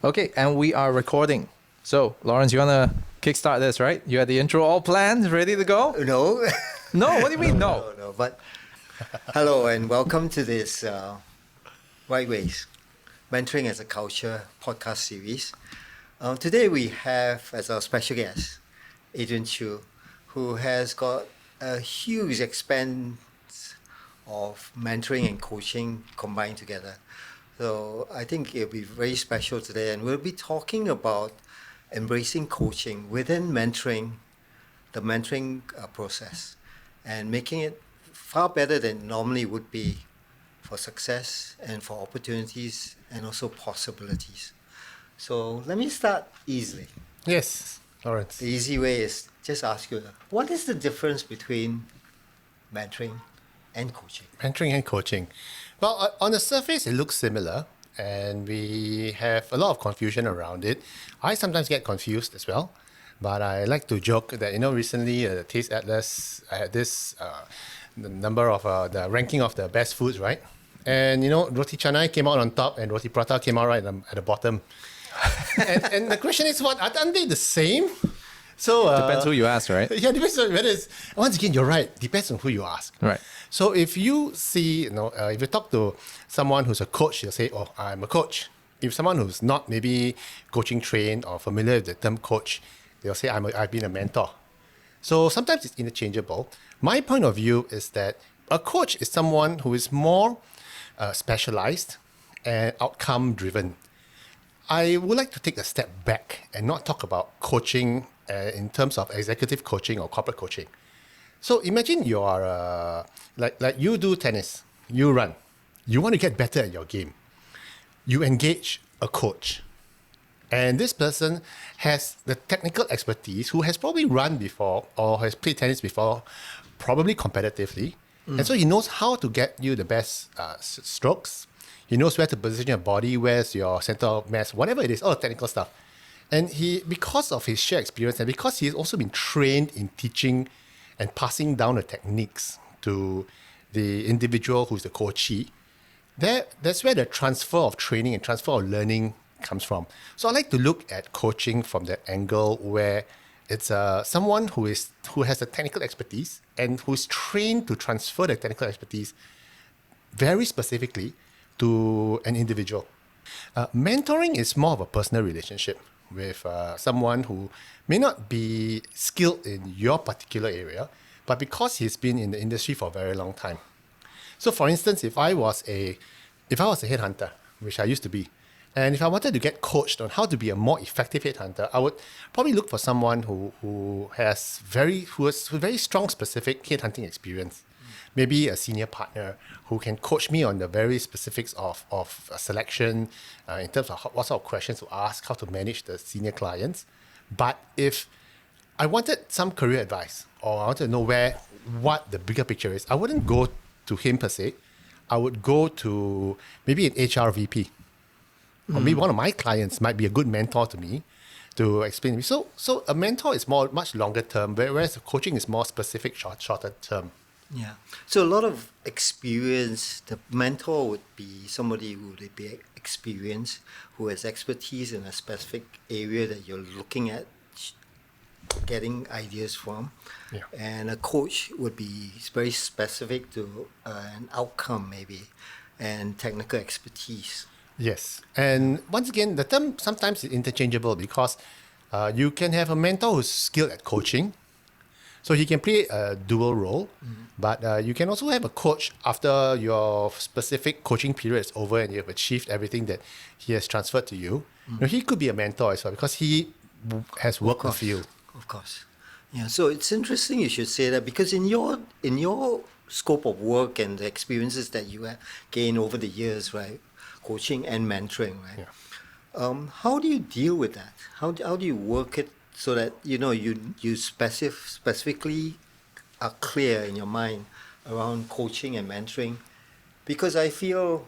Okay, and we are recording. So, Lawrence, you want to kickstart this, right? You had the intro all planned, ready to go? No. No, what do you mean, no? No. But hello and welcome to this Right Ways, Mentoring as a Culture podcast series. Today we have as our special guest, Adrian Choo, who has got a huge expanse of mentoring and coaching combined together. So I think it'll be very special today, and we'll be talking about embracing coaching within the mentoring process, and making it far better than normally would be for success and for opportunities and also possibilities. So let me start easily. Yes, Lawrence. The easy way is just ask you, what is the difference between mentoring and coaching? Mentoring and coaching. Well, on the surface, it looks similar, and we have a lot of confusion around it. I sometimes get confused as well, but I like to joke that, recently the Taste Atlas, I had this the number of the ranking of the best foods, right? And, roti canai came out on top and roti prata came out right at the bottom. and the question is, aren't they the same? So Depends who you ask, right? Yeah, depends on whether it's, once again, you're right. Depends on who you ask. Right. So if you see, if you talk to someone who's a coach, they'll say, oh, I'm a coach. If someone who's not maybe coaching trained or familiar with the term coach, they'll say, I've been a mentor. So sometimes it's interchangeable. My point of view is that a coach is someone who is more specialized and outcome driven. I would like to take a step back and not talk about coaching in terms of executive coaching or corporate coaching. So imagine you are like you do tennis, you run, you want to get better at your game. You engage a coach, and this person has the technical expertise, who has probably run before or has played tennis before, probably competitively, and so he knows how to get you the best strokes. He knows where to position your body, where's your center of mass, whatever it is, all the technical stuff. And he, because of his shared experience and because he's also been trained in teaching and passing down the techniques to the individual who's the coachee, that's where the transfer of training and transfer of learning comes from. So I like to look at coaching from that angle where it's someone who has the technical expertise and who's trained to transfer the technical expertise very specifically to an individual. Mentoring is more of a personal relationship with someone who may not be skilled in your particular area, but because he's been in the industry for a very long time. So for instance, if I was a headhunter, which I used to be, and if I wanted to get coached on how to be a more effective headhunter, I would probably look for someone who has very strong specific headhunting experience. Maybe a senior partner who can coach me on the very specifics of selection in terms of what sort of questions to ask, how to manage the senior clients. But if I wanted some career advice or I wanted to know what the bigger picture is, I wouldn't go to him per se. I would go to maybe an HR VP. Or maybe one of my clients might be a good mentor to me to explain to me. So a mentor is much longer term, whereas coaching is more specific, shorter term. Yeah. So a lot of experience, the mentor would be somebody who would be experienced, who has expertise in a specific area that you're looking at, getting ideas from. Yeah. And a coach would be very specific to an outcome maybe, and technical expertise. Yes. And once again, the term sometimes is interchangeable because you can have a mentor who's skilled at coaching. So he can play a dual role, but you can also have a coach after your specific coaching period is over and you've achieved everything that he has transferred to you. He could be a mentor as well because he has worked the field. Of course. Yeah. So it's interesting you should say that, because in your scope of work and the experiences that you have gained over the years, right, coaching and mentoring, right? Yeah. How do you deal with that? How do you work it so that you specifically are clear in your mind around coaching and mentoring? Because I feel,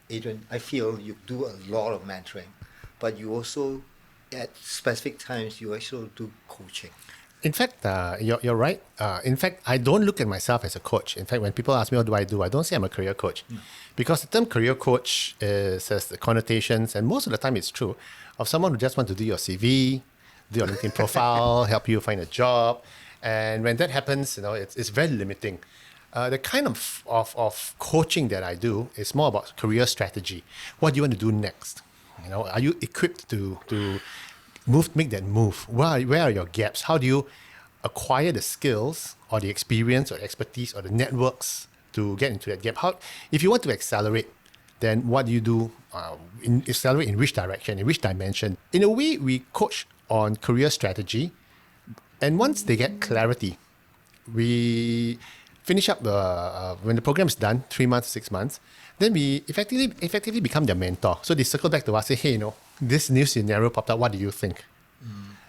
Adrian, you do a lot of mentoring, but you also, at specific times, you also do coaching. In fact, you're right. In fact, I don't look at myself as a coach. In fact, when people ask me what do, I don't say I'm a career coach. Because the term career coach has the connotations, and most of the time it's true, of someone who just wants to do your CV, do your LinkedIn profile, help you find a job. And when that happens, it's very limiting. The kind of coaching that I do is more about career strategy. What do you want to do next? Are you equipped to make that move? Where are your gaps? How do you acquire the skills or the experience or expertise or the networks to get into that gap? If you want to accelerate, then what do you do? Accelerate in which direction, in which dimension? In a way, we coach on career strategy. And once they get clarity, we finish up when the program is done, 3 months, 6 months, then we effectively become their mentor. So they circle back to us, say, hey, this new scenario popped up. What do you think?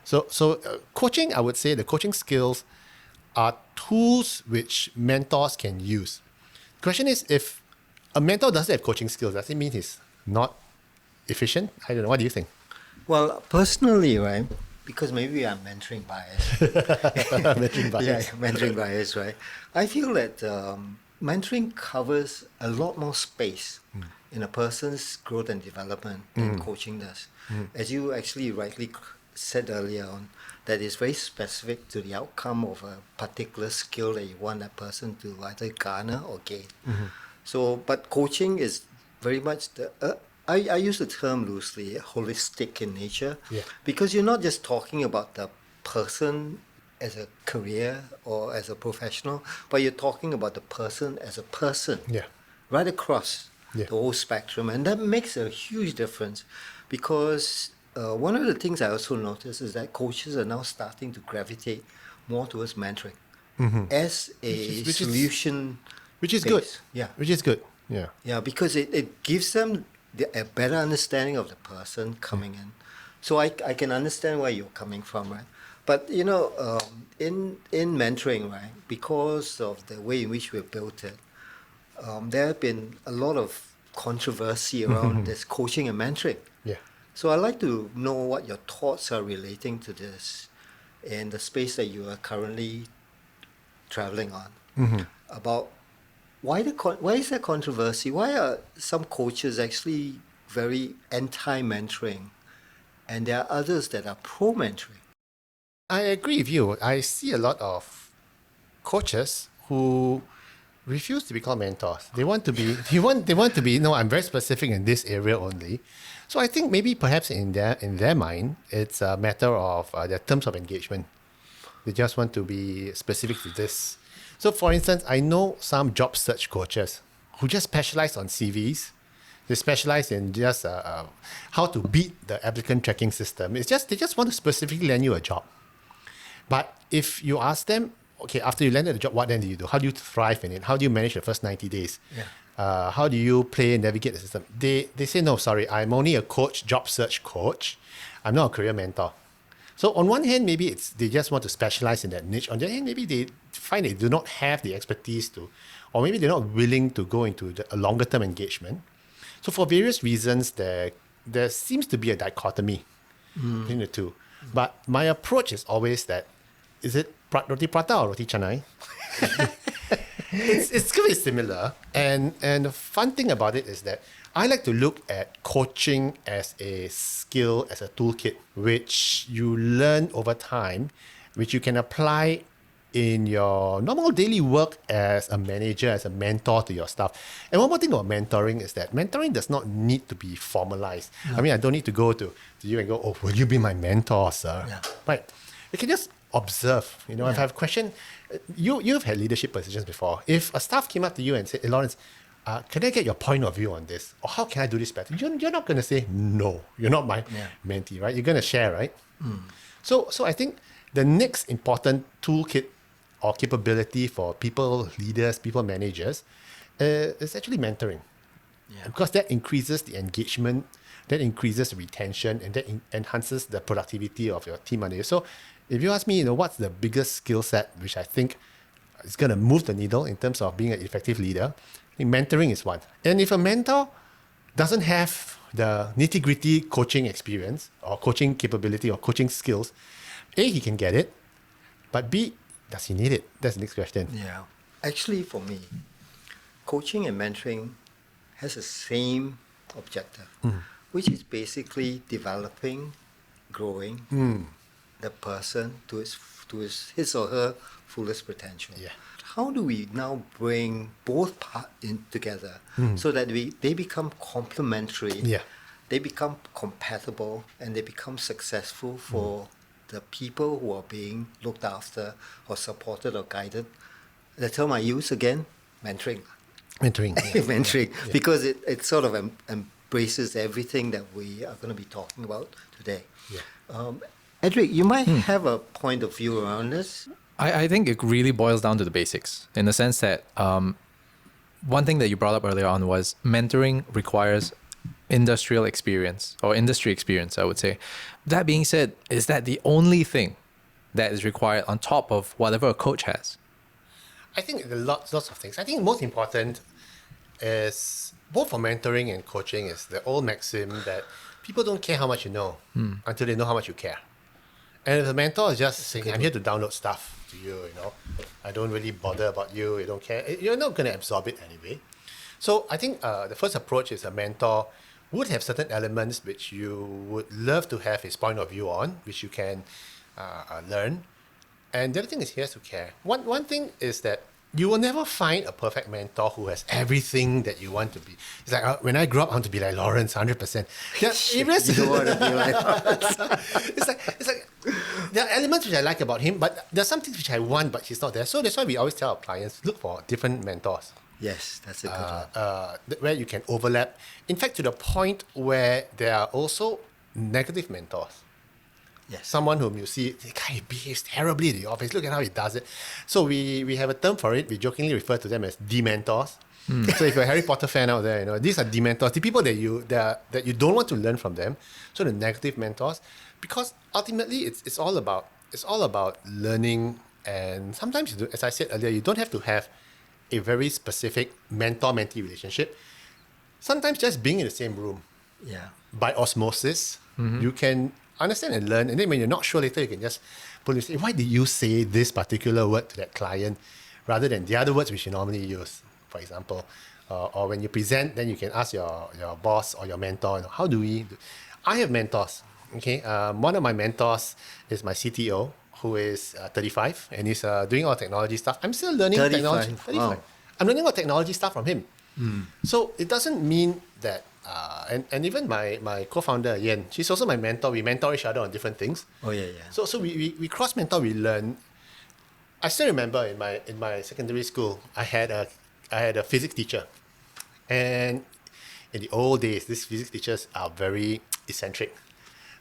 So coaching, I would say the coaching skills are tools which mentors can use. The question is, if a mentor doesn't have coaching skills, does it mean he's not efficient? I don't know. What do you think? Well, personally, right, because maybe I'm mentoring bias. Mentoring bias. Yeah, mentoring bias, right? I feel that mentoring covers a lot more space in a person's growth and development than coaching does. As you actually rightly said earlier on, that is very specific to the outcome of a particular skill that you want that person to either garner or gain. So, but coaching is very much I use the term loosely, holistic in nature, because you're not just talking about the person as a career or as a professional, but you're talking about the person as a person, right across the whole spectrum. And that makes a huge difference, because one of the things I also notice is that coaches are now starting to gravitate more towards mentoring as a solution. Which is good. Yeah. Which is good. Yeah. Yeah, because it gives them a better understanding of the person coming in. So I can understand where you're coming from, right? But, in mentoring, right, because of the way in which we've built it, there have been a lot of controversy around this coaching and mentoring. Yeah. So I'd like to know what your thoughts are relating to this in the space that you are currently traveling on, about why is there controversy? Why are some coaches actually very anti-mentoring, and there are others that are pro-mentoring? I agree with you. I see a lot of coaches who refuse to be called mentors. They want to be. They want to be. No, I'm very specific in this area only. So I think maybe perhaps in their mind, it's a matter of their terms of engagement. They just want to be specific to this. So, for instance, I know some job search coaches who just specialize on CVs. They specialize in just how to beat the applicant tracking system. They just want to specifically land you a job. But if you ask them, okay, after you landed the job, what then do you do? How do you thrive in it? How do you manage the first 90 days? How do you play and navigate the system? They say, no, sorry, I'm only a coach, job search coach. I'm not a career mentor. So on one hand, maybe they just want to specialize in that niche. On the other hand, maybe they find they do not have the expertise to, or maybe they're not willing to go into a longer term engagement. So for various reasons, there seems to be a dichotomy between the two. But my approach is always that, is it roti prata or roti canai? It's going to be similar. And the fun thing about it is that I like to look at coaching as a skill, as a toolkit, which you learn over time, which you can apply in your normal daily work as a manager, as a mentor to your staff. And one more thing about mentoring is that mentoring does not need to be formalized. No. I mean, I don't need to go to you and go, oh, will you be my mentor, sir? Yeah. Right. You can just observe. If I have a question, you've had leadership positions before. If a staff came up to you and said, hey, Lawrence, can I get your point of view on this? Or how can I do this better? You're not going to say, no, you're not my mentee, right? You're going to share, right? So I think the next important toolkit or capability for people, leaders, people managers, is actually mentoring. Because that increases the engagement, that increases the retention, and that enhances the productivity of your team manager. So if you ask me, what's the biggest skill set which I think is going to move the needle in terms of being an effective leader, I think mentoring is one. And if a mentor doesn't have the nitty-gritty coaching experience or coaching capability or coaching skills, A, he can get it, But B, does he need it? That's the next question. Yeah. Actually, for me, coaching and mentoring has the same objective, which is basically developing, growing the person to his or her fullest potential. Yeah. How do we now bring both parts in together so that they become complementary, Yeah. they become compatible, and they become successful for the people who are being looked after or supported or guided? The term I use again, mentoring. Mentoring. Yeah. Mentoring, because it sort of embraces everything that we are going to be talking about today. Yeah. Edric, you might have a point of view around this. I think it really boils down to the basics in the sense that one thing that you brought up earlier on was mentoring requires industrial experience or industry experience, I would say. That being said, is that the only thing that is required on top of whatever a coach has? I think there are lots of things. I think most important is, both for mentoring and coaching, is the old maxim that people don't care how much you know until they know how much you care. And if the mentor is just saying, I'm here to download stuff to you, I don't really bother about you, you don't care, you're not going to absorb it anyway. So I think the first approach is a mentor would have certain elements which you would love to have his point of view on, which you can learn. And the other thing is he has to care. One thing is that you will never find a perfect mentor who has everything that you want to be. It's like, when I grow up, I want to be like Lawrence, 100%. You don't want to be like it's like there are elements which I like about him, but there are some things which I want, but he's not there. So that's why we always tell our clients, look for different mentors. Yes, that's a good one. Where you can overlap. In fact, to the point where there are also negative mentors. Yes. Someone whom you see, the guy behaves terribly in the office, look at how he does it. So we have a term for it. We jokingly refer to them as dementors. So if you're a Harry Potter fan out there, these are dementors, the people that you don't want to learn from them. So the negative mentors, because ultimately it's all about learning. And sometimes, as I said earlier, you don't have to have a very specific mentor-mentee relationship. Sometimes just being in the same room, by osmosis, you can understand and learn. And then when you're not sure later, you can just pull and say, why did you say this particular word to that client rather than the other words which you normally use, for example. Or when you present, then you can ask your boss or your mentor, how do we do? I have mentors. Okay, one of my mentors is my CTO, who is 35, and he's doing all technology stuff. I'm still learning 35. technology. 35. Wow. I'm learning all technology stuff from him. So it doesn't mean that, and even my co-founder, Yen, she's also my mentor. We mentor each other on different things. Oh, yeah. So we cross-mentor, we learn. I still remember in my secondary school, I had a physics teacher. And in the old days, these physics teachers are very eccentric.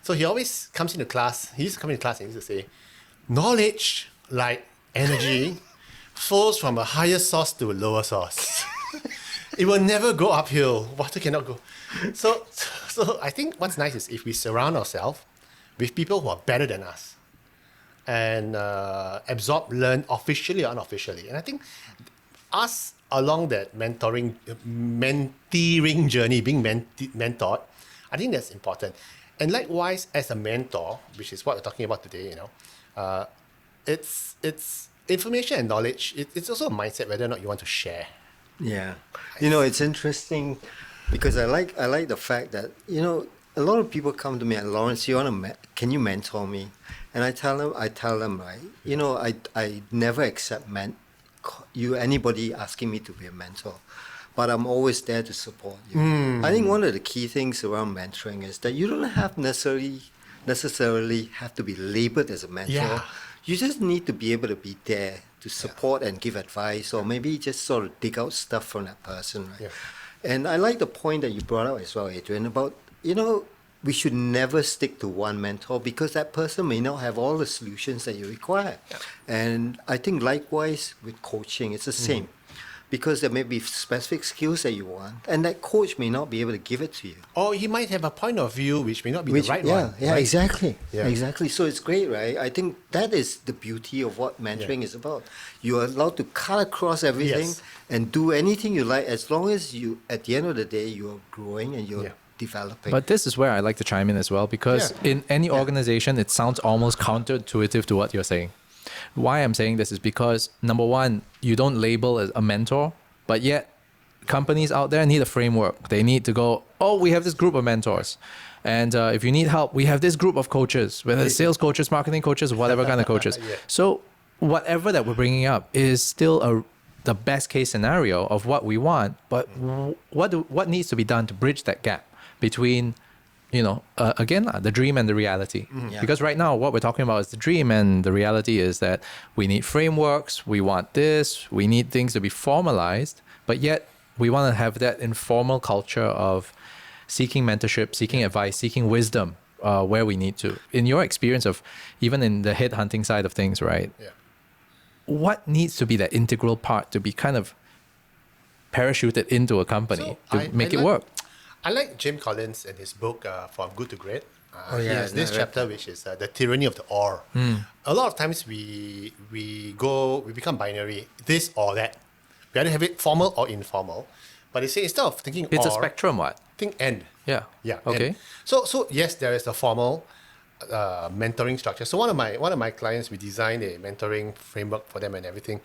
So he always comes into class, he used to come into class and he used to say, knowledge, like energy, flows from a higher source to a lower source. It will never go uphill. Water cannot go. So I think what's nice is if we surround ourselves with people who are better than us and absorb, learn officially or unofficially. And I think us along that mentoring journey, being mentored, I think that's important. And likewise, as a mentor, which is what we're talking about today, it's information and knowledge. It's also a mindset whether or not you want to share. Yeah. It's interesting because I like the fact that, a lot of people come to me and, Lawrence, can you mentor me? And I tell them, right, I never accept anybody asking me to be a mentor, but I'm always there to support you. I think one of the key things around mentoring is that you don't have necessarily have to be labeled as a mentor. Yeah. You just need to be able to be there to support and give advice, or maybe just sort of dig out stuff from that person, right? Yeah. And I like the point that you brought out as well, Adrian, about, we should never stick to one mentor because that person may not have all the solutions that you require. Yeah. And I think likewise with coaching, it's the same. Because there may be specific skills that you want, and that coach may not be able to give it to you. Or he might have a point of view which may not be the right one. Yeah, right? exactly. Yeah. Exactly. So it's great, right? I think that is the beauty of what mentoring is about. You are allowed to cut across everything and do anything you like, as long as you, at the end of the day, you're growing and you're developing. But this is where I like to chime in as well, because in any organization, it sounds almost counterintuitive to what you're saying, Why I'm saying this is because, number one, you don't label as a mentor, but yet companies out there need a framework. They need to go, oh, we have this group of mentors. And if you need help, we have this group of coaches, whether it's sales coaches, marketing coaches, whatever kind of coaches. Yeah. So whatever that we're bringing up is still the best case scenario of what we want. But what needs to be done to bridge that gap between, again, the dream and the reality? Yeah. Because right now, what we're talking about is the dream, and the reality is that we need frameworks, we want this, we need things to be formalized, but yet we want to have that informal culture of seeking mentorship, seeking advice, seeking wisdom where we need to. In your experience of even in the headhunting side of things, right? Yeah. What needs to be that integral part to be kind of parachuted into a company to make it work? I like Jim Collins in his book From Good to Great. He yeah, has this no, chapter which is the tyranny of the or. A lot of times we become binary, this or that. We either have it formal or informal. But they say instead of thinking It's or, a spectrum, what? think and. Yeah. Yeah. Okay. And so yes, there is the formal mentoring structure. So one of my clients, we designed a mentoring framework for them and everything.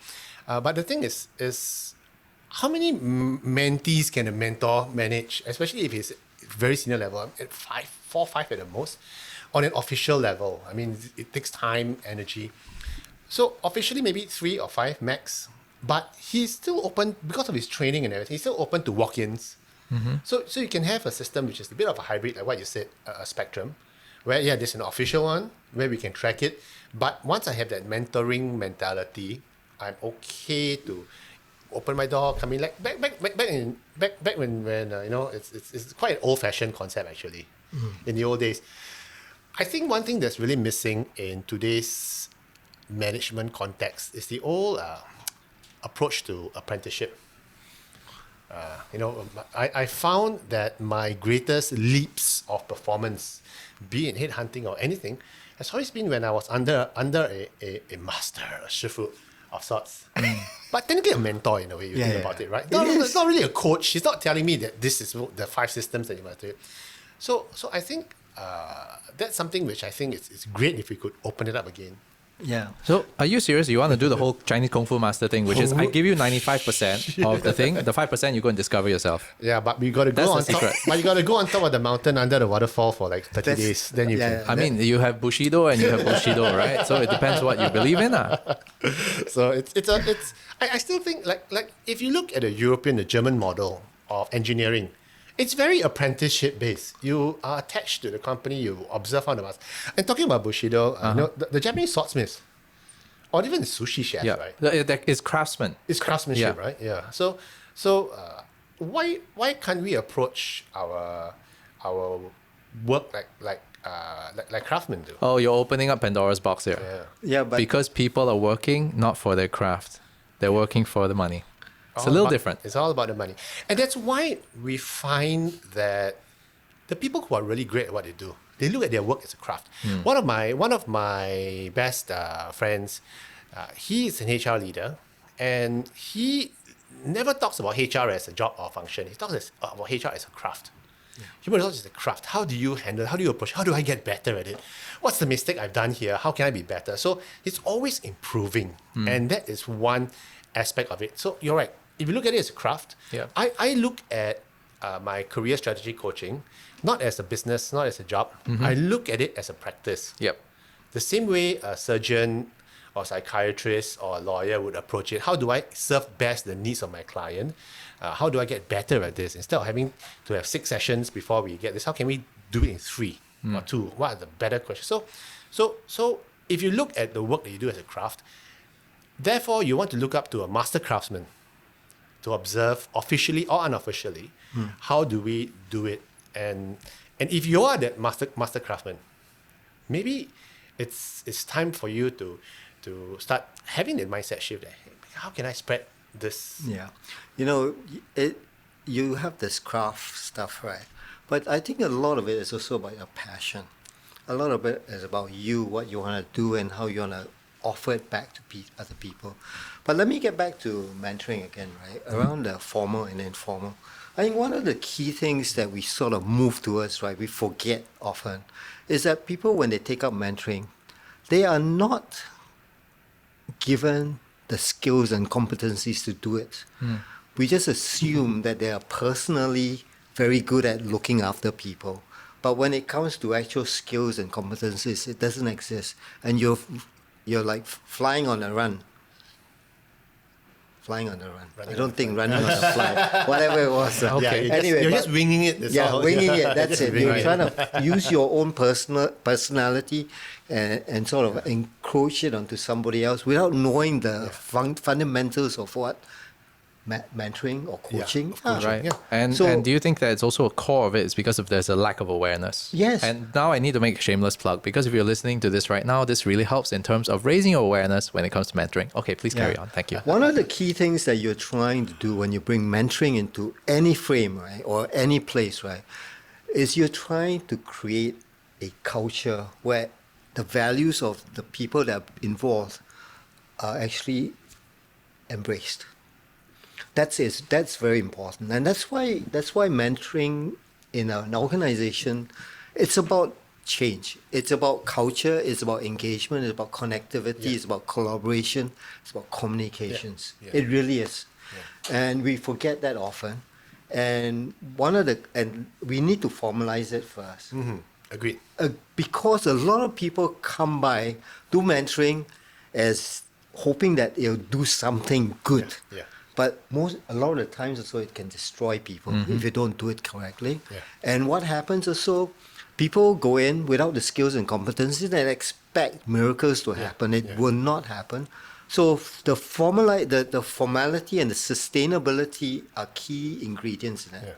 But the thing is how many mentees can a mentor manage, especially if it's very senior level, at 4 or 5 at the most, on an official level? I mean, it takes time, energy. So officially maybe 3 or 5 max, but he's still open because of his training and everything. He's still open to walk-ins. So you can have a system which is a bit of a hybrid, like what you said, a spectrum, where there's an official one where we can track it. But once I have that mentoring mentality, I'm okay to open my door, come in, like back when it's quite an old-fashioned concept actually. In the old days, I think one thing that's really missing in today's management context is the old approach to apprenticeship. I found that my greatest leaps of performance, be it headhunting or anything, has always been when I was under a master, a shifu of sorts. But technically a mentor in a way, you think about it, right? It's not really a coach. He's not telling me that this is the 5 systems that you must do. So I think that's something which I think it's great if we could open it up again. Yeah. So are you serious? You want to do the whole Chinese Kung Fu Master thing, which is I give you 95% of the thing, the 5% you go and discover yourself. Yeah, but we got to go That's on the top. secret. But you got to go on top of the mountain under the waterfall for like 30 days. Then you can. I mean, you have Bushido and you have Bushido, right? So it depends what you believe in. So I still think like if you look at the German model of engineering, it's very apprenticeship based. You are attached to the company, you observe on the master. And talking about Bushido, the Japanese swordsmiths, or even the sushi chef, right? It's craftsman. It's craftsmanship, Yeah. right? Yeah. So why can't we approach our work like craftsmen do? Oh, you're opening up Pandora's box here. Yeah. Yeah, but Because people are working not for their craft. They're working for the money. It's a little different. It's all about the money. And that's why we find that the people who are really great at what they do, they look at their work as a craft. One of my best friends, he is an HR leader, and he never talks about HR as a job or function. He talks about HR as a craft. Human resources is a craft. How do you handle? How do you approach? How do I get better at it? What's the mistake I've done here? How can I be better? So it's always improving, and that is one aspect of it. So you're right. If you look at it as a craft, I look at my career strategy coaching not as a business, not as a job. I look at it as a practice. Yep. The same way a surgeon or psychiatrist or a lawyer would approach it. How do I serve best the needs of my client? How do I get better at this? Instead of having to have 6 sessions before we get this, how can we do it in 3 or 2? What are the better questions? So if you look at the work that you do as a craft, therefore you want to look up to a master craftsman to observe officially or unofficially, how do we do it? And if you are that master craftsman, maybe it's time for you to start having that mindset shift. That, hey, how can I spread this? yeah, you have this craft stuff, right? But I think a lot of it is also about your passion. A lot of it is about you, what you want to do, and how you want to offer it back to other people. But let me get back to mentoring again, right? Around the formal and informal. I think one of the key things that we sort of move towards, right, we forget often, is that people, when they take up mentoring, they are not given the skills and competencies to do it. We just assume that they are personally very good at looking after people. But when it comes to actual skills and competencies, it doesn't exist. And you're like flying on a run. Flying on a run. I don't think running on a fly. Whatever it was. Okay. You're just winging it. That's all. Winging it. That's it. You're Right. trying to use your own personality and sort of encroach it onto somebody else without knowing the fundamentals of what mentoring or coaching are. Right. Yeah. And do you think that it's also a core of it is because of there's a lack of awareness? Yes. And now I need to make a shameless plug because if you're listening to this right now, this really helps in terms of raising your awareness when it comes to mentoring. Okay, please carry on. Thank you. One of the key things that you're trying to do when you bring mentoring into any frame, right, or any place, right, is you're trying to create a culture where the values of the people that are involved are actually embraced. That's very important, and that's why mentoring in an organization, it's about change. It's about culture. It's about engagement. It's about connectivity. It's about collaboration. It's about communications. It really is, and we forget that often. And we need to formalize it first. Agreed. Because a lot of people come by, do mentoring as hoping that it'll do something good. Yeah. But a lot of the times also it can destroy people if you don't do it correctly. Yeah. And what happens also, people go in without the skills and competencies and expect miracles to happen. It will not happen. So the formality and the sustainability are key ingredients in it. Yeah.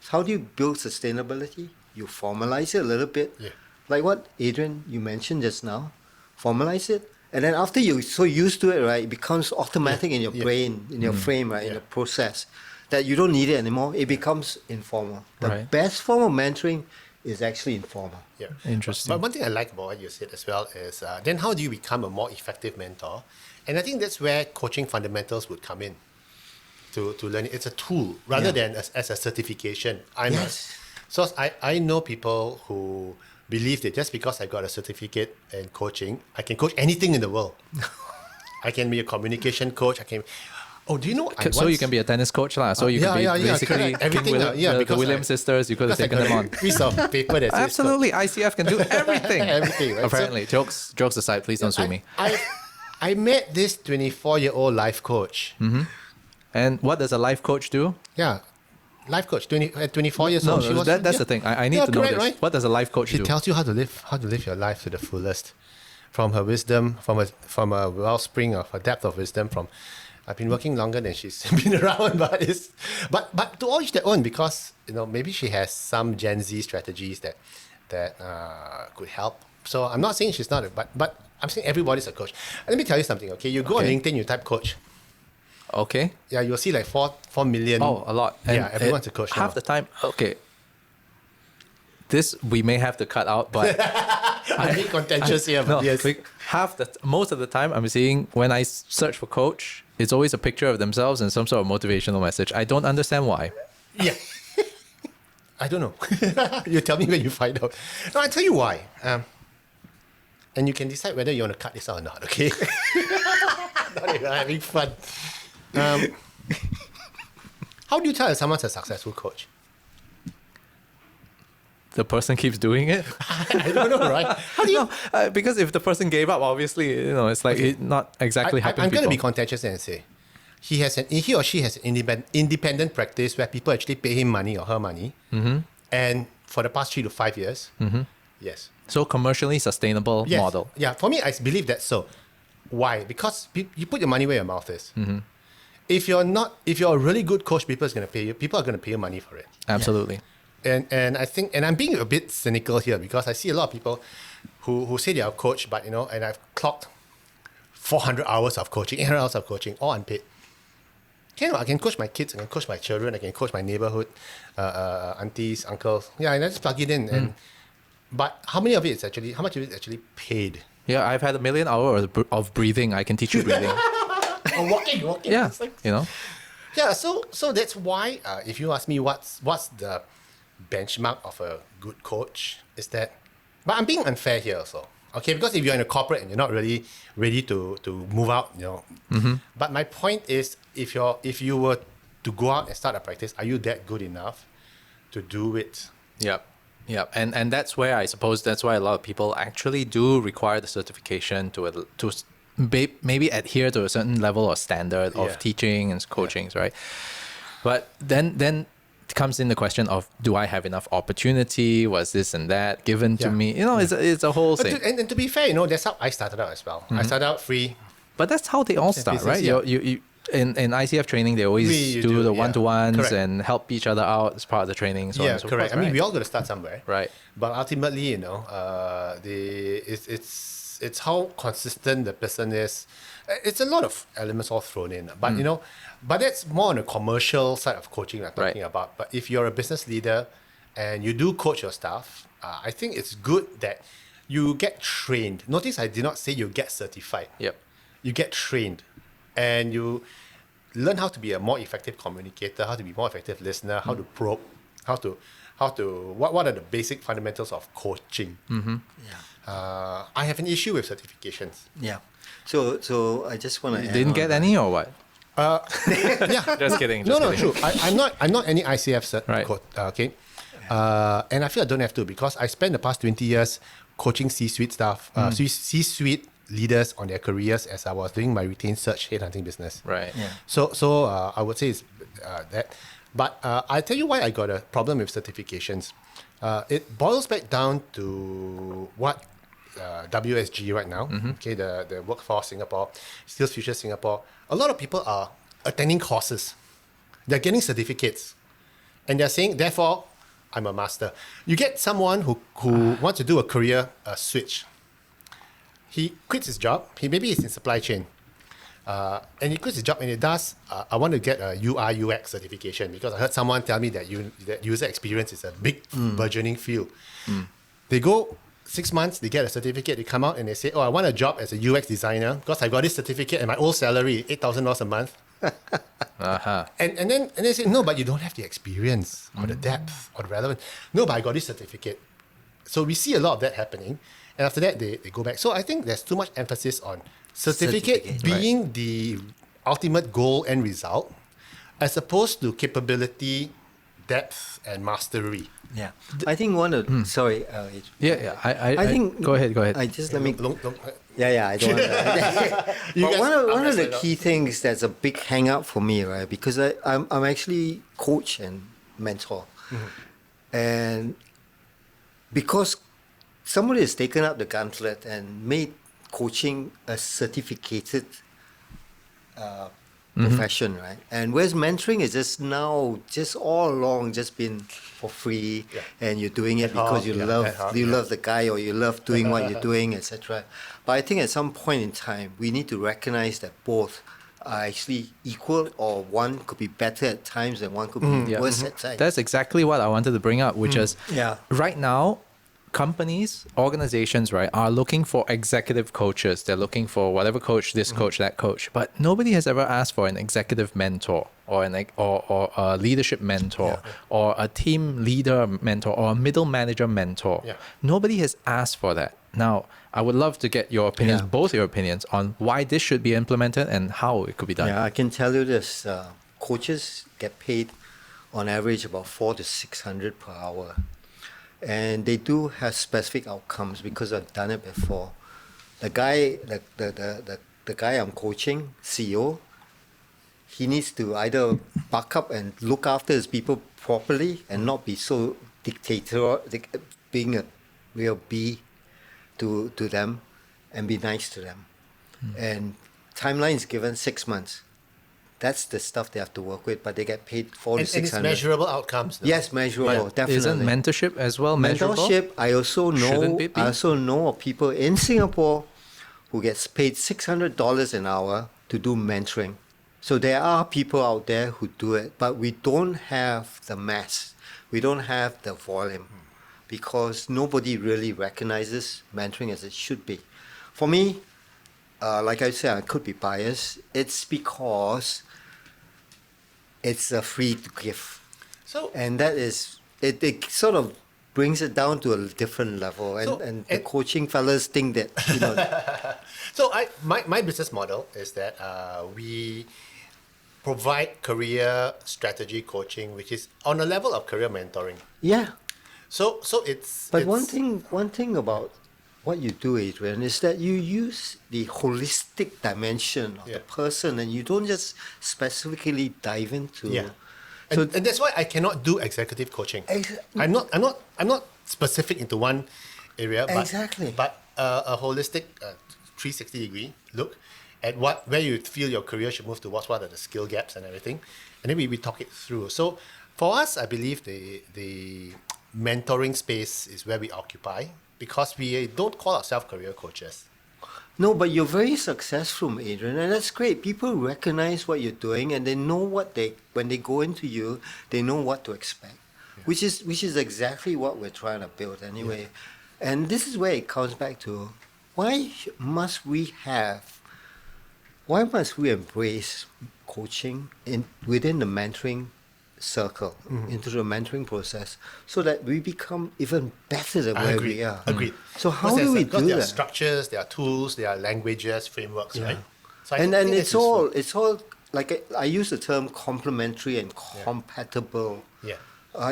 So how do you build sustainability? You formalize it a little bit. Yeah. Like what, Adrian, you mentioned just now. Formalize it. And then after you're so used to it, right, it becomes automatic in your brain, in your frame, right, in the process, that you don't need it anymore. It becomes informal. The best form of mentoring is actually informal. Yeah. Interesting. But one thing I like about what you said as well is then how do you become a more effective mentor? And I think that's where coaching fundamentals would come in to learn it. It's a tool rather than as a certification. So I know people who believe that just because I got a certificate in coaching, I can coach anything in the world. I can be a communication coach. Oh, do you know? So you can be a tennis coach, lah. So you can be basically everything. the Williams sisters. You could have taken them on. Piece of paper that says Absolutely, ICF can do everything. Everything, right? Apparently, jokes aside, please don't sue me. I met this 24-year-old life coach. And what does a life coach do? Yeah, life coach. 24 years old. No, that's the thing. I need to know this. Right? What does a life coach She do? tells you how to live your life to the fullest, from her wisdom, from a wellspring of a depth of wisdom. I've been working longer than she's been around, but to all each their own, because maybe she has some Gen Z strategies that could help. So I'm not saying she's not, but I'm saying everybody's a coach. And let me tell you something. Okay, you go on LinkedIn, you type coach. Okay. Yeah, you'll see like 4 million. Oh, a lot. And everyone's a coach. Half the time, okay. This we may have to cut out, but I'm being contentious here. But yes. Most of the time, I'm seeing when I search for coach, it's always a picture of themselves and some sort of motivational message. I don't understand why. Yeah. I don't know. You tell me when you find out. No, I'll tell you why. And you can decide whether you want to cut this out or not, okay? Not even having fun. How do you tell if someone's a successful coach? The person keeps doing it. I don't know, right? How do you? No, because if the person gave up, obviously, it's like it not exactly helping I'm people. going to be contentious and say he or she has an independent practice where people actually pay him money or her money, and for the past 3 to 5 years, yes. So commercially sustainable model. Yeah, for me, I believe that's so. Why? Because you put your money where your mouth is. If you're a really good coach, people are going to pay you money for it. Absolutely. And I think, and I'm being a bit cynical here because I see a lot of people who say they are a coach, but and I've clocked 400 hours of coaching, 800 hours of coaching, all unpaid. I can coach my kids, I can coach my children, I can coach my neighborhood, aunties, uncles. Yeah, and I just plug it in. But how much of it is actually paid? Yeah, I've had 1 million hours of breathing. I can teach you breathing. Walking. Yeah, Yeah, so that's why if you ask me what's the benchmark of a good coach is that, but I'm being unfair here also. Okay, because if you're in a corporate and you're not really ready to move out, But my point is, if you were to go out and start a practice, are you that good enough to do it? Yep. Yep. And that's where I suppose that's why a lot of people actually do require the certification to maybe adhere to a certain level or standard Yeah. of teaching and coachings, right? But then comes in the question of, do I have enough opportunity? Was this and that given to Yeah. me? It's a whole thing. And to be fair, that's how I started out as well. I started out free. But that's how they all start, business, right? yeah. You in ICF training, they always You do the yeah. one-to-ones Correct. and help each other out as part of the training. So on Yeah, and so correct. forth, I mean, right? we all got to start somewhere. Right. But ultimately, it's how consistent the person is. It's a lot of elements all thrown in. But but that's more on the commercial side of coaching I'm talking Right. about. But if you're a business leader and you do coach your staff, I think it's good that you get trained. Notice I did not say you get certified. Yep. You get trained, and you learn how to be a more effective communicator, how to be more effective listener, how to probe, what are the basic fundamentals of coaching. Yeah. I have an issue with certifications. Yeah. So I just want to. You didn't get any or what? Yeah, Just kidding. no, Just kidding. true. I'm not any ICF cert. Right. Okay, and I feel I don't have to because I spent the past 20 years coaching C-suite staff, C-suite leaders on their careers as I was doing my retained search headhunting business. Right. Yeah. So I would say it's that. But I'll tell you why I got a problem with certifications. It boils back down to what WSG right now, okay, the Workforce Singapore, Skills Future Singapore, a lot of people are attending courses. They're getting certificates. And they're saying, therefore, I'm a master. You get someone who wants to do a career switch. He quits his job. Maybe he's in supply chain. And he quits his job and he does, I want to get a UI UX certification because I heard someone tell me that user experience is a big burgeoning field. They go 6 months, they get a certificate, they come out and they say, I want a job as a UX designer because I got this certificate and my old salary, $8,000 a month. And then they say, no, but you don't have the experience or the depth or the relevance. No, but I got this certificate. So we see a lot of that happening. And after that, they go back. So I think there's too much emphasis on certificate being the ultimate goal and result, as opposed to capability, depth, and mastery. Yeah. I think one of sorry. Yeah. I think go ahead. I just let me. Don't- Yeah, I don't want to. You But guys one of the arm wrestle it key things that's a big hang up for me, right? Because I'm actually coach and mentor. And because somebody has taken up the gauntlet and made coaching a certificated profession, right? And whereas mentoring is just all along just been for free, and you're doing it because you love the guy or you love doing what you're doing, etc. But I think at some point in time we need to recognize that both are actually equal, or one could be better at times and one could be worse at times. That's exactly what I wanted to bring up, which is Yeah. right now, companies, organizations, right, are looking for executive coaches. They're looking for whatever coach, this coach, that coach. But nobody has ever asked for an executive mentor or or a leadership mentor or a team leader mentor or a middle manager mentor. Yeah. Nobody has asked for that. Now, I would love to get your opinions, both your opinions, on why this should be implemented and how it could be done. Yeah, I can tell you this: coaches get paid on average about $400 to $600 per hour, and they do have specific outcomes because I've done it before. The guy I'm coaching, CEO, he needs to either buck up and look after his people properly and not be so being a real B to them, and be nice to them. And timeline is given 6 months. That's the stuff they have to work with, but they get paid $400 to And it's $600. measurable outcomes. No? Yes, measurable, definitely. Isn't mentorship as well measurable? Mentorship, I also Shouldn't it be? know of people in Singapore who gets paid $600 an hour to do mentoring. So there are people out there who do it, but we don't have the mass. We don't have the volume because nobody really recognizes mentoring as it should be. For me, like I said, I could be biased. It's because it's free to give. So And that is, it sort of brings it down to a different level. And, So- and the and- coaching fellas think that, you know, So my business model is that we provide career strategy coaching, which is on a level of career mentoring. yeah. So it's But it's, one thing about what you do, Adrian, is that you use the holistic dimension of Yeah. the person, and you don't just specifically dive into. Yeah. So And that's why I cannot do executive coaching. Ex- I'm not specific into one area, but Exactly. but a holistic 360 degree look at where you feel your career should move towards, what are the skill gaps and everything, and then we talk it through. So for us, I believe the mentoring space is where we occupy because we don't call ourselves career coaches. no, but you're very successful, Adrian, and that's great. People recognize what you're doing, and they know when they go into you, they know what to expect, which is exactly what we're trying to build anyway. And this is where it comes back to why must we embrace coaching within the mentoring circle, into the mentoring process, so that we become even better than where we are. Agreed. So how Because do we because do there are that? structures, there are tools, there are languages, frameworks, right? So I And think it's that's useful. it's all like I use the term complementary and compatible. Yeah.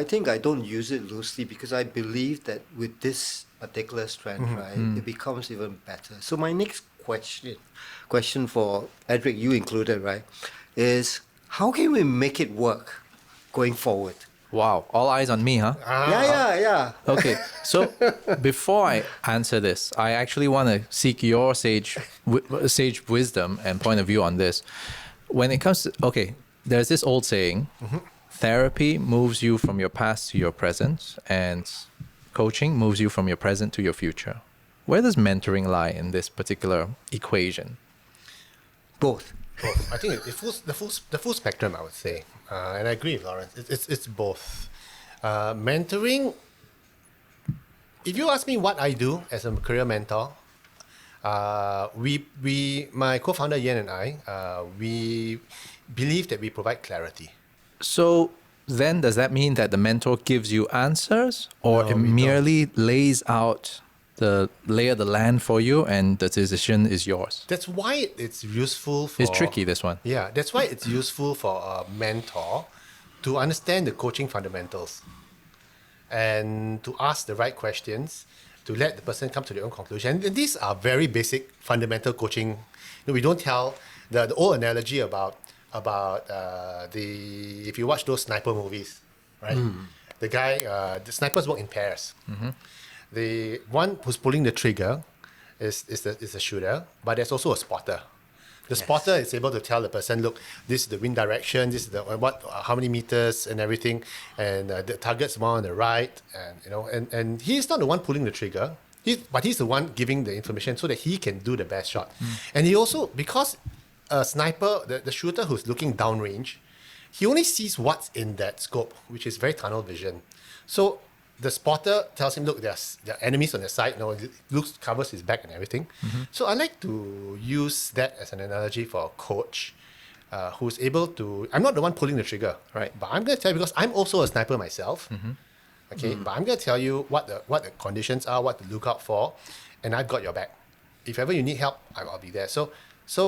I think I don't use it loosely because I believe that with this particular strength, right, it becomes even better. So my next question for Edric, you included, right, is how can we make it work going forward? Wow, all eyes on me, huh? Yeah. Okay, so before I answer this, I actually want to seek your sage wisdom and point of view on this. When it comes to, okay, there's this old saying, therapy moves you from your past to your present, and coaching moves you from your present to your future. Where does mentoring lie in this particular equation? Both. Both. I think the full spectrum, I would say, and I agree with Lawrence. It's both. Mentoring. If you ask me what I do as a career mentor, my co-founder Yen and I, we believe that we provide clarity. So then does that mean that the mentor gives you answers, or No, it we don't. merely lays out the lay of the land for you and the decision is yours? That's why it's useful for. It's tricky, this one. Yeah, that's why it's useful for a mentor to understand the coaching fundamentals and to ask the right questions, to let the person come to their own conclusion. And these are very basic fundamental coaching. You know, we don't tell the old analogy about if you watch those sniper movies, right? The guy, the snipers work in pairs. The one who's pulling the trigger is the shooter, but there's also a spotter. The spotter is able to tell the person, look, this is the wind direction, this is the how many meters and everything, and the target's more on the right, and he's not the one pulling the trigger, but he's the one giving the information so that he can do the best shot. And he also, because a sniper, the shooter who's looking downrange, he only sees what's in that scope, which is very tunnel vision. So the spotter tells him, look, there are enemies on the side. It covers his back and everything. So I like to use that as an analogy for a coach who's able to. I'm not the one pulling the trigger, Right. But I'm going to tell you, because I'm also a sniper myself. Okay, but I'm going to tell you what the conditions are, what to look out for, and I've got your back. If ever you need help, I'll be there. So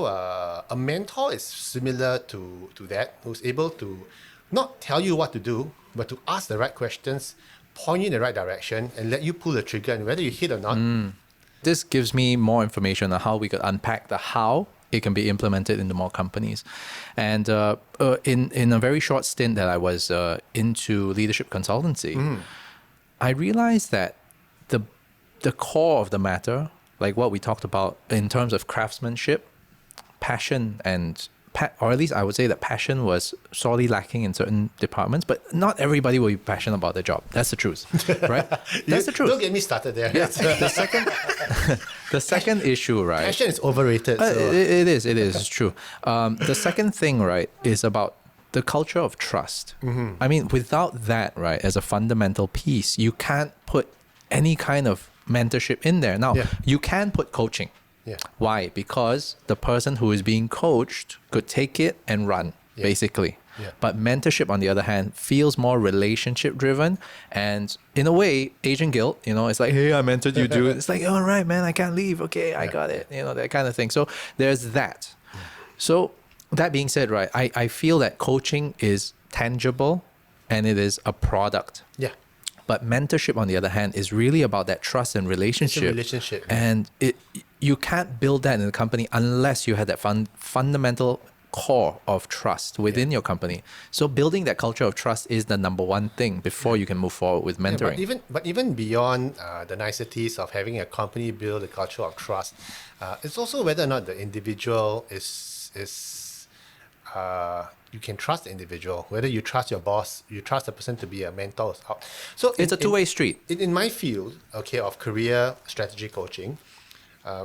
a mentor is similar to that, who's able to not tell you what to do, but to ask the right questions, point you in the right direction, and let you pull the trigger, and whether you hit or not. This gives me more information on how we could unpack the how it can be implemented into more companies. And in a very short stint that I was into leadership consultancy, I realized that the core of the matter, like what we talked about in terms of craftsmanship, passion, or at least I would say that passion was sorely lacking in certain departments, but not everybody will be passionate about their job. That's the truth, right? That's the truth. Don't get me started there. Yeah. The second issue, right? Passion is overrated. It is. It's true. The second thing, right, is about the culture of trust. I mean, without that, right, as a fundamental piece, you can't put any kind of mentorship in there. Now, you can put coaching. Yeah. Why? Because the person who is being coached could take it and run, basically. Yeah. But mentorship, on the other hand, feels more relationship driven. And in a way, Asian guilt, it's like, hey, I mentored you, dude. It's like, all right, man, I can't leave. Okay, I got it. That kind of thing. So there's that. So that being said, right, I feel that coaching is tangible and it is a product. Yeah. But mentorship, on the other hand, is really about that trust and relationship. It's a relationship. And you can't build that in a company unless you have that fundamental core of trust within your company. So building that culture of trust is the number one thing before you can move forward with mentoring. Yeah, but even beyond the niceties of having a company build a culture of trust, it's also whether or not the individual is you can trust the individual, whether you trust your boss, you trust the person to be a mentor. So It's a two-way street. In my field, of career strategy coaching,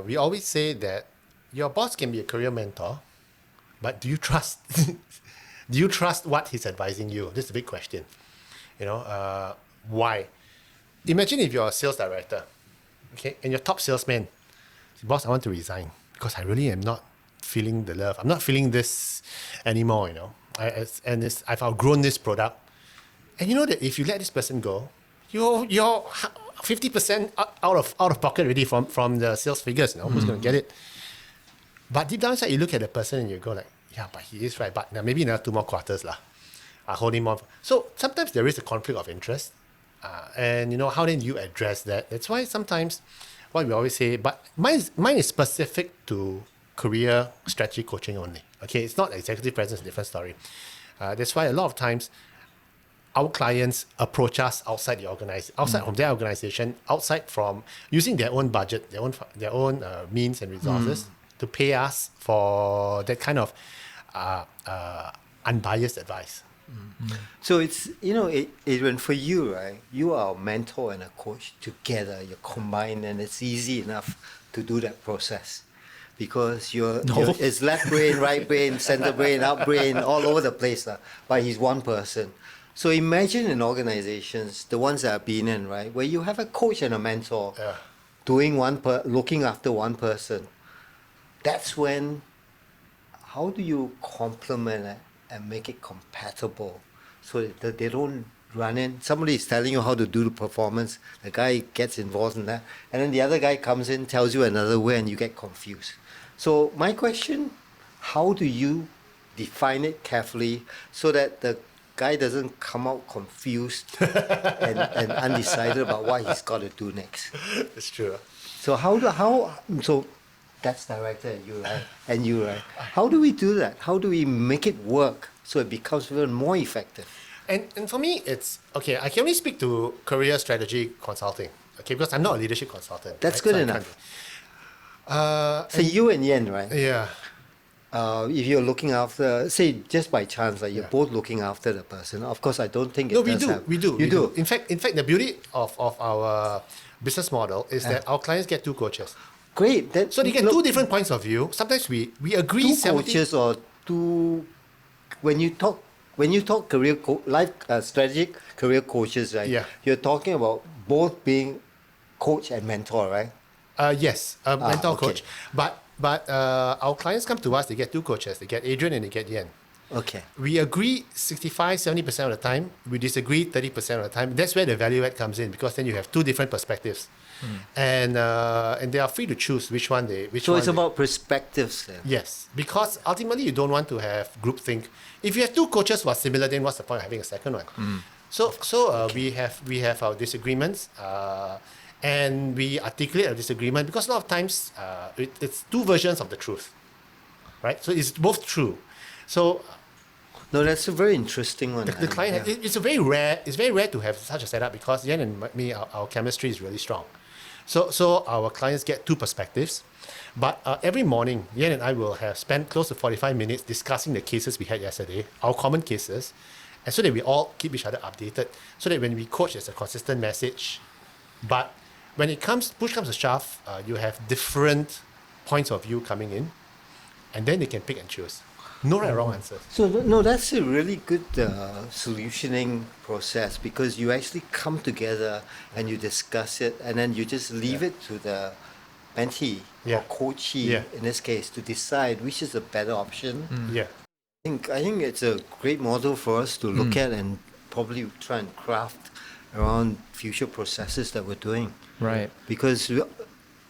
we always say that your boss can be a career mentor, but do you trust? Do you trust what he's advising you? This is a big question. Why? Imagine if you're a sales director, okay, and your top salesman, boss, I want to resign because I really am not feeling the love. I'm not feeling this anymore, I've outgrown this product. And you know that if you let this person go, you're 50% out of pocket already from the sales figures, who's going to get it? But deep down inside, you look at the person and you go like, yeah, but he is right. But now maybe another 2 more quarters I'll hold him on. So sometimes there is a conflict of interest. And how then you address that? That's why sometimes what we always say, but mine is specific to career strategy coaching only. Okay, it's not executive presence, a different story. That's why a lot of times our clients approach us outside from their organization, outside from using their own budget, their own means and resources to pay us for that kind of unbiased advice. So it's, Adrian, for you, right? You are a mentor and a coach together. You're combined, and it's easy enough to do that process because it's left brain, right brain, center brain, up brain, all over the place. But he's one person. So imagine in organizations, the ones that I've been in, right, where you have a coach and a mentor doing looking after one person. That's when, how do you complement it and make it compatible so that they don't run in? Somebody is telling you how to do the performance, the guy gets involved in that, and then the other guy comes in, tells you another way, and you get confused. So my question, how do you define it carefully so that the guy doesn't come out confused and undecided about what he's got to do next? It's true. So so that's director and you, right? And you, right? How do we do that? How do we make it work so it becomes even more effective? And for me, it's, okay, I can only speak to career strategy consulting, okay, because I'm not a leadership consultant. That's right? good So enough. So you and Yen, right? Yeah. If you're looking after, say, just by chance, like you're both looking after the person. Of course, I don't think it No, does we do. You do? In fact, the beauty of our business model is that our clients get 2 coaches. Great. So they get 2 different points of view. Sometimes we agree. 2 coaches or 2. When you talk career strategic career coaches, right? Yeah. You're talking about both being coach and mentor, right? Yes, a mentor okay. coach. But our clients come to us, they get 2 coaches. They get Adrian and they get Yen. Okay. We agree 65-70% of the time. We disagree 30% of the time. That's where the value add comes in, because then you have 2 different perspectives. And they are free to choose which one. So it's about perspectives then. Yes, because ultimately you don't want to have groupthink. If you have 2 coaches who are similar, then what's the point of having a second one? We have our disagreements, and we articulate a disagreement, because a lot of times it's 2 versions of the truth, right? So it's both true. So no, that's a very interesting one. the client, it's very rare to have such a setup, because Yen and me, our chemistry is really strong. So our clients get 2 perspectives. But every morning, Yen and I will have spent close to 45 minutes discussing the cases we had yesterday, our common cases, and so that we all keep each other updated, so that when we coach, there's a consistent message. But when push comes to shove, you have different points of view coming in, and then they can pick and choose. No right or wrong answers. So no, that's a really good solutioning process, because you actually come together and you discuss it, and then you just leave it to the mentee or coachee in this case to decide which is the better option. Yeah. I think it's a great model for us to look at and probably try and craft around future processes that we're doing. Right. Because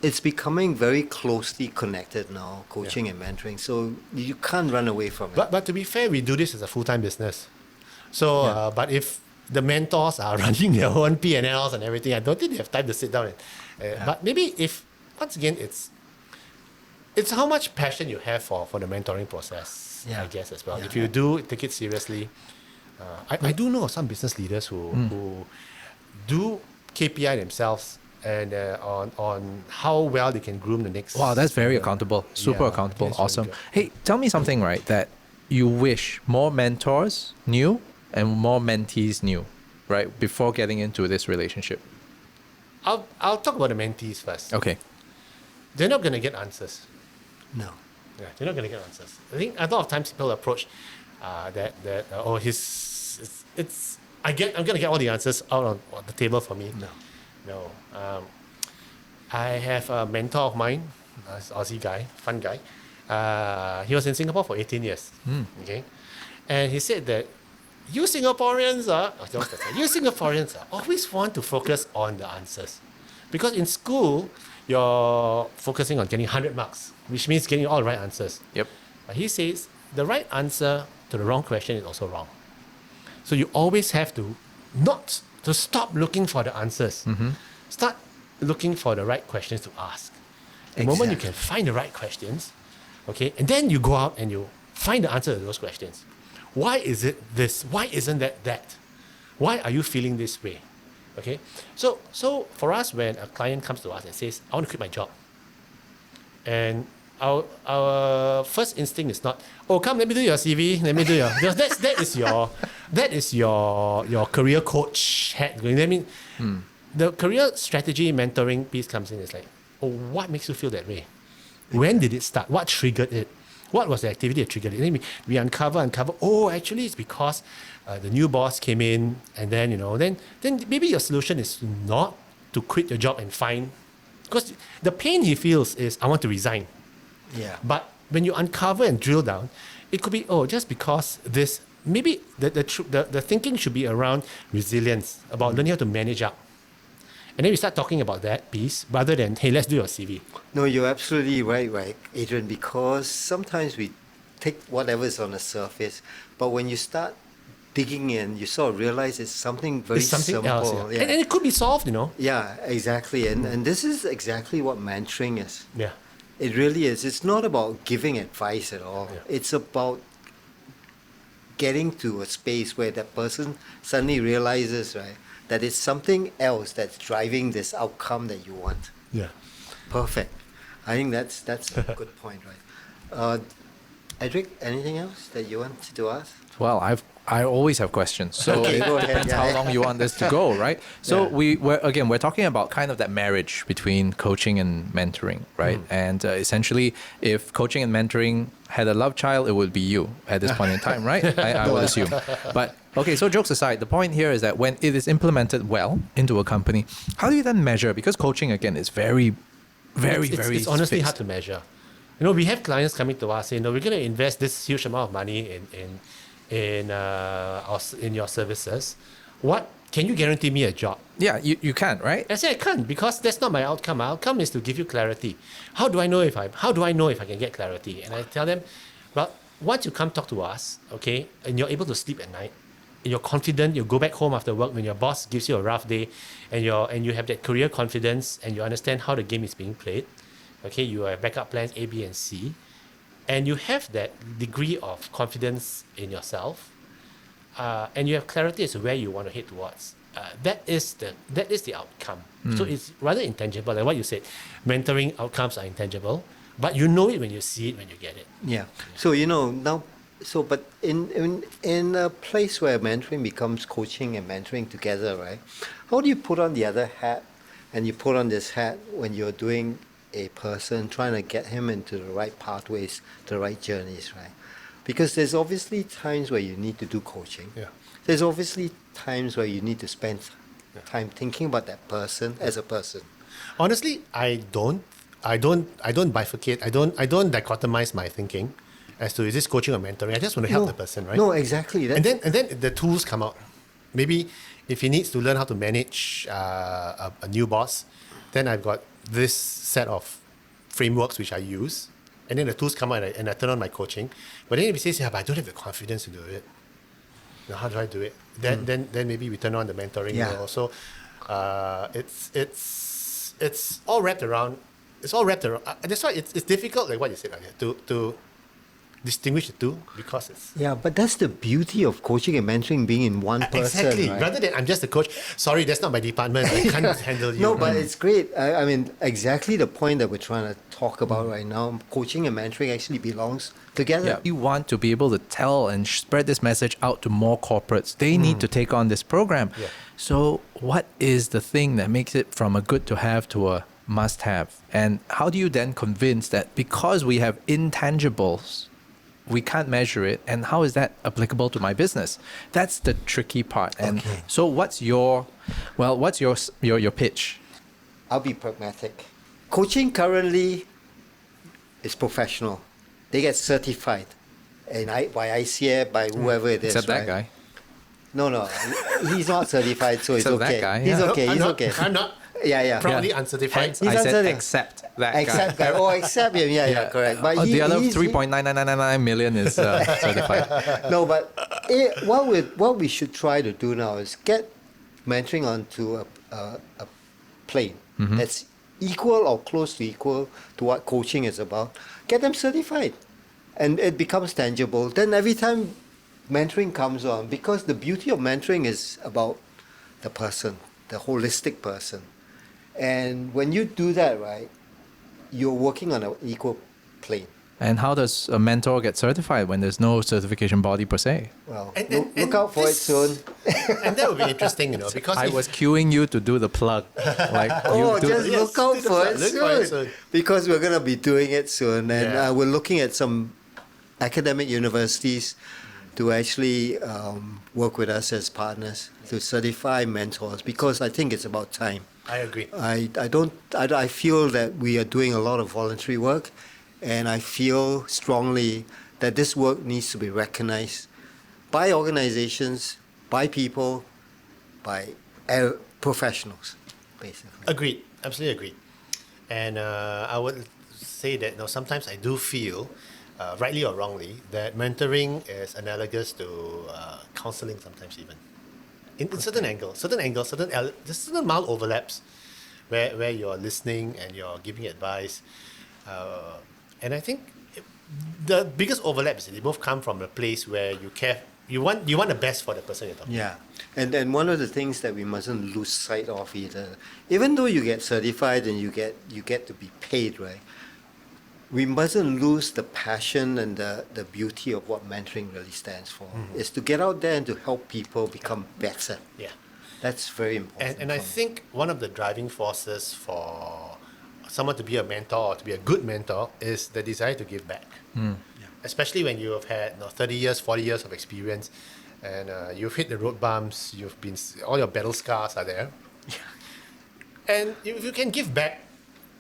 it's becoming very closely connected now, coaching and mentoring. So you can't run away from it. But to be fair, we do this as a full-time business. So, but if the mentors are running their own P&Ls and everything, I don't think they have time to sit down. But maybe if, once again, it's how much passion you have for the mentoring process, I guess, as well. If you do take it seriously. I do know some business leaders who do KPI themselves and on how well they can groom the next. Wow, that's very accountable. Super accountable. that's really Awesome. good. Hey, tell me something, right, that you wish more mentors knew and more mentees knew, right, before getting into this relationship. I'll talk about the mentees first. Okay. They're not going to get answers. No. Yeah, they're not going to get answers. I think a lot of times people approach I'm going to get all the answers out on the table for me. No. I have a mentor of mine, Aussie guy, fun guy. He was in Singapore for 18 years. Okay, and he said that you Singaporeans always want to focus on the answers, because in school you're focusing on getting 100 marks, which means getting all the right answers. Yep. But he says the right answer to the wrong question is also wrong. So you always have to stop looking for the answers. Start looking for the right questions to ask. The moment you can find the right questions, okay, and then you go out and you find the answer to those questions. Why is it this? Why isn't that? Why are you feeling this way? Okay, so for us, when a client comes to us and says, I want to quit my job, and our first instinct is not, oh, come, let me do your CV, let me do your, because that is your career coach hat. I mean, the career strategy mentoring piece comes in. It's like, oh, what makes you feel that way? When did it start? What triggered it? What was the activity that triggered it? Then we uncover. Oh, actually, it's because the new boss came in, and then then maybe your solution is not to quit your job and find, because the pain he feels is, I want to resign. Yeah. But when you uncover and drill down, it could be, just because this, maybe the thinking should be around resilience, about learning how to manage up. And then we start talking about that piece rather than, hey, let's do your CV. No, you're absolutely right, Adrian, because sometimes we take whatever is on the surface, but when you start digging in, you sort of realize it's something very simple. Else, yeah. And it could be solved, Yeah, exactly. And this is exactly what mentoring is. Yeah. It really is. It's not about giving advice at all. Yeah. It's about getting to a space where that person suddenly realizes, right, that it's something else that's driving this outcome that you want. Yeah. Perfect. I think that's a good point, right? Edric, anything else that you want to ask? Well, I always have questions. So Okay, it go ahead. depends how long you want this to go, right? So we're talking about kind of that marriage between coaching and mentoring, right? And essentially, if coaching and mentoring had a love child, it would be you at this point in time, right? I would assume. But okay, so jokes aside, the point here is that when it is implemented well into a company, how do you then measure? Because coaching, again, is very It's honestly fixed. hard to measure. We have clients coming to us saying, we're going to invest this huge amount of money in your services. What can you guarantee me a job? Yeah, you can, right? I say I can't, because that's not my outcome. My outcome is to give you clarity. How do I know if I can get clarity? And I tell them, well, once you come talk to us, okay, and you're able to sleep at night, and you're confident, you go back home after work when your boss gives you a rough day, and you have that career confidence, and you understand how the game is being played. Okay, you have backup plans A, B, and C, and you have that degree of confidence in yourself, and you have clarity as to where you want to head towards. That is the outcome. So it's rather intangible. Like what you said, mentoring outcomes are intangible, but you know it when you see it, when you get it. Yeah. So now. So, but in a place where mentoring becomes coaching and mentoring together, right? How do you put on the other hat, and you put on this hat when you're doing a person, trying to get him into the right pathways, the right journeys, right? Because there's obviously times where you need to do coaching. Yeah. There's obviously times where you need to spend time thinking about that person as a person. Honestly, I don't bifurcate. I don't dichotomize my thinking as to is this coaching or mentoring. I just want to help the person, right? No, exactly. And then the tools come out. Maybe if he needs to learn how to manage a new boss, then I've got this set of frameworks which I use. And then the tools come out and I turn on my coaching. But then if he says, yeah, but I don't have the confidence to do it. Now, how do I do it? Then maybe we turn on the mentoring. Yeah. Also, it's all wrapped around. It's all wrapped around. That's why it's difficult, like what you said earlier, to distinguish the two, because it's Yeah, but that's the beauty of coaching and mentoring being in one person. exactly. Right? Rather than I'm just a coach. Sorry, that's not my department. I can't handle you. No, but it's great. I mean, exactly the point that we're trying to talk about right now. Coaching and mentoring actually belongs together. Yeah. You want to be able to tell and spread this message out to more corporates. They need to take on this program. Yeah. So what is the thing that makes it from a good to have to a must have? And how do you then convince that because we have intangibles, we can't measure it, and how is that applicable to my business? That's the tricky part. And so what's your pitch? I'll be pragmatic. Coaching currently is professional. They get certified, and by ICF, by whoever it is. Except that right? guy. No, he's not certified, so it's Except that okay. guy, He's yeah. okay. I'm He's not, okay. I'm not Yeah. proudly uncertified. Hence, He's I said uncertain. except that Except guy. guy. Oh, except him. Yeah, correct. But the other he's- 3.9999 million is certified. No, but what we should try to do now is get mentoring onto a plane that's equal or close to equal to what coaching is about. Get them certified, and it becomes tangible. Then every time mentoring comes on, because the beauty of mentoring is about the person, the holistic person. And when you do that, right, you're working on an equal plane. And how does a mentor get certified when there's no certification body per se? Well, And look out for it this- soon. And that would be interesting, because I if- was queuing you to do the plug. Like Oh, you do, just Yes, look out do the for plug. it Look for it soon. soon. Because we're going to be doing it soon. And Yeah. we're looking at some academic universities to actually work with us as partners to certify mentors, because I think it's about time. I agree. I feel that we are doing a lot of voluntary work, and I feel strongly that this work needs to be recognized by organizations, by people, by professionals, basically. Agreed. Absolutely agreed. And I would say that sometimes I do feel, rightly or wrongly, that mentoring is analogous to counseling sometimes even. In certain angles, there's certain mild overlaps where you're listening and you're giving advice. And I think the biggest overlap is that they both come from a place where you care, you want the best for the person you're talking to. Yeah, and one of the things that we mustn't lose sight of either, even though you get certified and you get to be paid, right? We mustn't lose the passion and the beauty of what mentoring really stands for. Is to get out there and to help people become better. Yeah. That's very important. And I think one of the driving forces for someone to be a mentor or to be a good mentor is the desire to give back. Especially when you have had 30 years, 40 years of experience, and you've hit the road bumps, all your battle scars are there. And if you can give back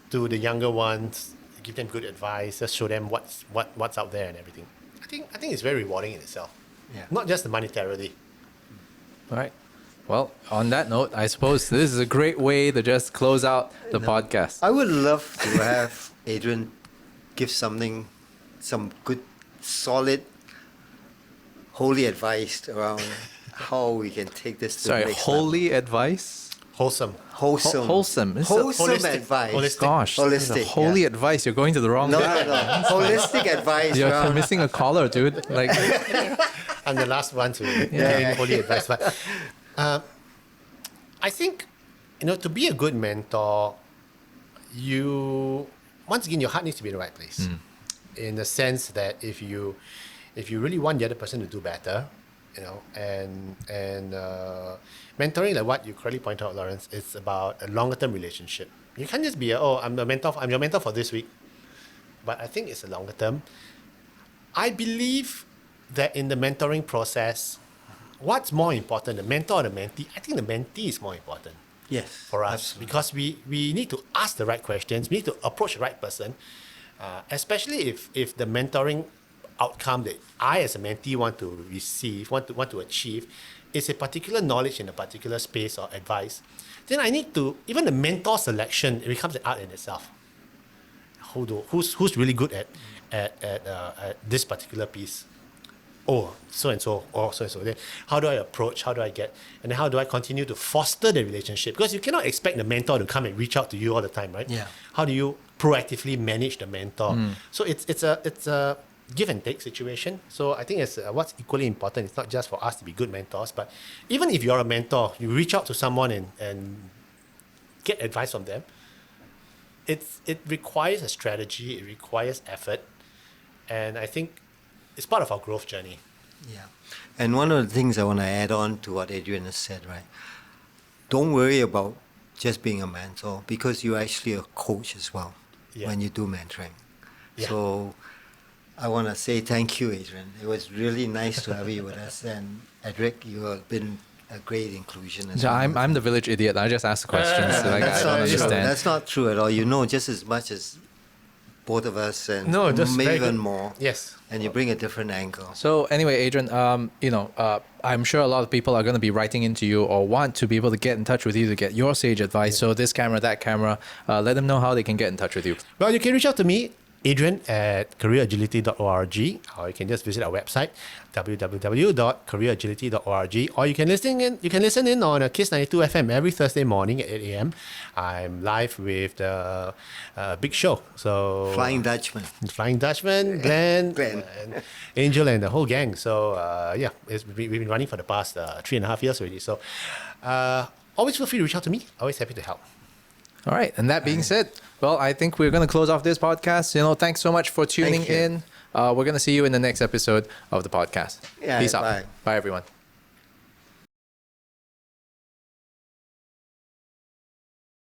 to the younger ones, give them good advice, just show them what's out there and everything. I think it's very rewarding in itself. Yeah. Not just monetarily. All right. Well, on that note, I suppose this is a great way to just close out the podcast. I would love to have Adrian give some good, solid, holy advice around how we can take this to the Sorry, next holy advice? Wholesome. level. Wholesome. This is Wholesome holistic- advice. holistic. Gosh, this is a Holistic, holy yeah. advice. You're going to the wrong No, guy. no. Holistic advice You're around. missing a collar, dude. Like, I'm the last one to give Yeah. holy advice. But I think, to be a good mentor, once again, your heart needs to be in the right place. In the sense that if you really want the other person to do better, and mentoring, like what you correctly pointed out, Lawrence, it's about a longer term relationship. You can't just be I'm your mentor for this week. But I think it's a longer term. I believe that in the mentoring process, what's more important, the mentor or the mentee? I think the mentee is more important Yes. for us, because we need to ask the right questions, we need to approach the right person, especially if the mentoring outcome that I as a mentee want to receive, want to achieve, is a particular knowledge in a particular space or advice, then I need to, even the mentor selection, it becomes an art in itself. Who's really good at this particular piece? Oh, so and so, or so and so. Then how do I approach? How do I get? And then how do I continue to foster the relationship? Because you cannot expect the mentor to come and reach out to you all the time, right? Yeah. How do you proactively manage the mentor? So it's a give and take situation. So I think it's what's equally important. It's not just for us to be good mentors, but even if you're a mentor, you reach out to someone and get advice from them. It requires a strategy. It requires effort, and I think it's part of our growth journey. Yeah. And one of the things I want to add on to what Adrian has said, right? Don't worry about just being a mentor, because you're actually a coach as well when you do mentoring. Yeah. So I want to say thank you, Adrian. It was really nice to have you with us. And Edric, you have been a great inclusion as well. I'm the village idiot. I just ask the questions. Like, I don't True. understand. That's not true at all. You know just as much as both of us, and just maybe very even good. more. Yes. And you bring a different angle. So anyway, Adrian, I'm sure a lot of people are going to be writing into you or want to be able to get in touch with you to get your sage advice. So this camera, that camera, let them know how they can get in touch with you. Well, you can reach out to me, Adrian, at careeragility.org, or you can just visit our website, www.careeragility.org, or you can listen in on Kiss 92 FM every Thursday morning at 8 a.m. I'm live with the Big Show. So Flying Dutchman. Glenn, and Angel, and the whole gang. So we've been running for the past 3.5 years already. So always feel free to reach out to me. Always happy to help. All right. And that being said, well, I think we're going to close off this podcast. Thanks so much for tuning in. We're going to see you in the next episode of the podcast. Yeah, Peace out. bye. Bye, everyone.